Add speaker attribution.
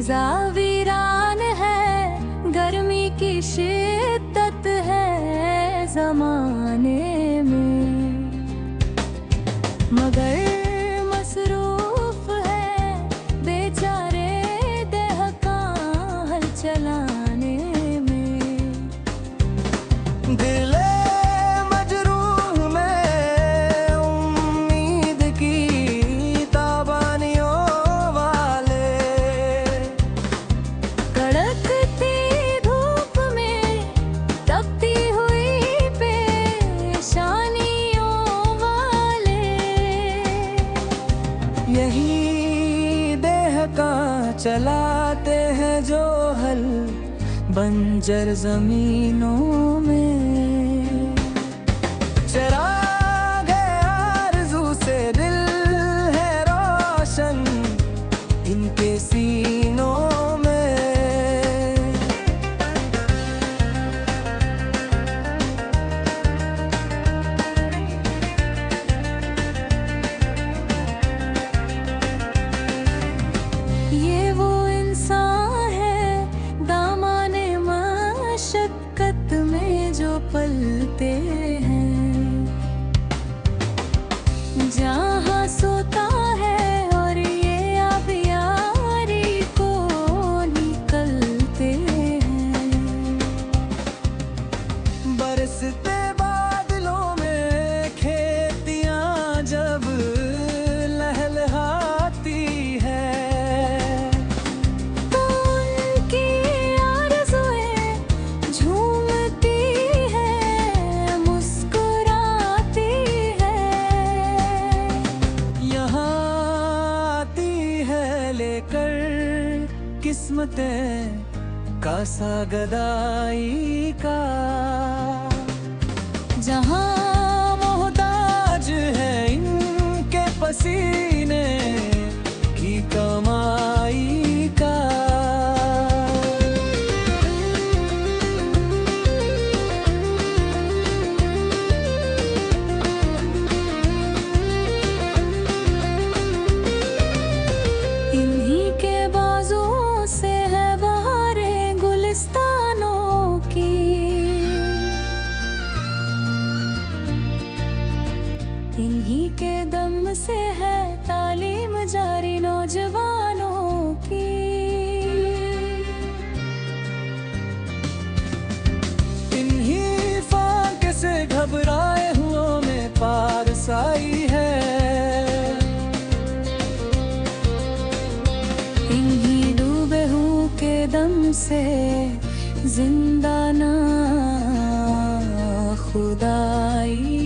Speaker 1: फिजा वीरान है, गर्मी की शिद्दत है जमाने में, मगर मसरूफ है बेचारे दहका हल चलाने में।
Speaker 2: दिल मजरूह में उम्मीद की ताबानियों वाले,
Speaker 1: कड़कती धूप में तपती हुई पेशानियों वाले,
Speaker 2: यही देह का चलाते हैं जो हल बंजर जमीनों में। चिराग आरज़ू से दिल है रोशन इनके सीनों में।
Speaker 1: ये वो इंसान है दामाने मशक्कत में जो पलते हैं, जहाँ सोता है और ये आबियारी को निकलते हैं।
Speaker 2: बरसते बादलों में खेतियाँ जब लहलहाती है,
Speaker 1: तो उनकी आरज़ुएं झूमती है, मुस्कुराती है।
Speaker 2: यहाँ आती है लेकर किस्मतें का सागदाई का,
Speaker 1: जहाँ
Speaker 2: मोहताज है इनके पसीने की कमाई का।
Speaker 1: इन्हीं के बाजुओं से है बहारे गुलिस्तानों की, इन्हीं के दम से है तालीम जारी नौजवानों की।
Speaker 2: इन्हीं फाके से घबराए हुओं में पारसाई है,
Speaker 1: इन्हीं डूबे हुओं के दम से जिंदा ना खुदाई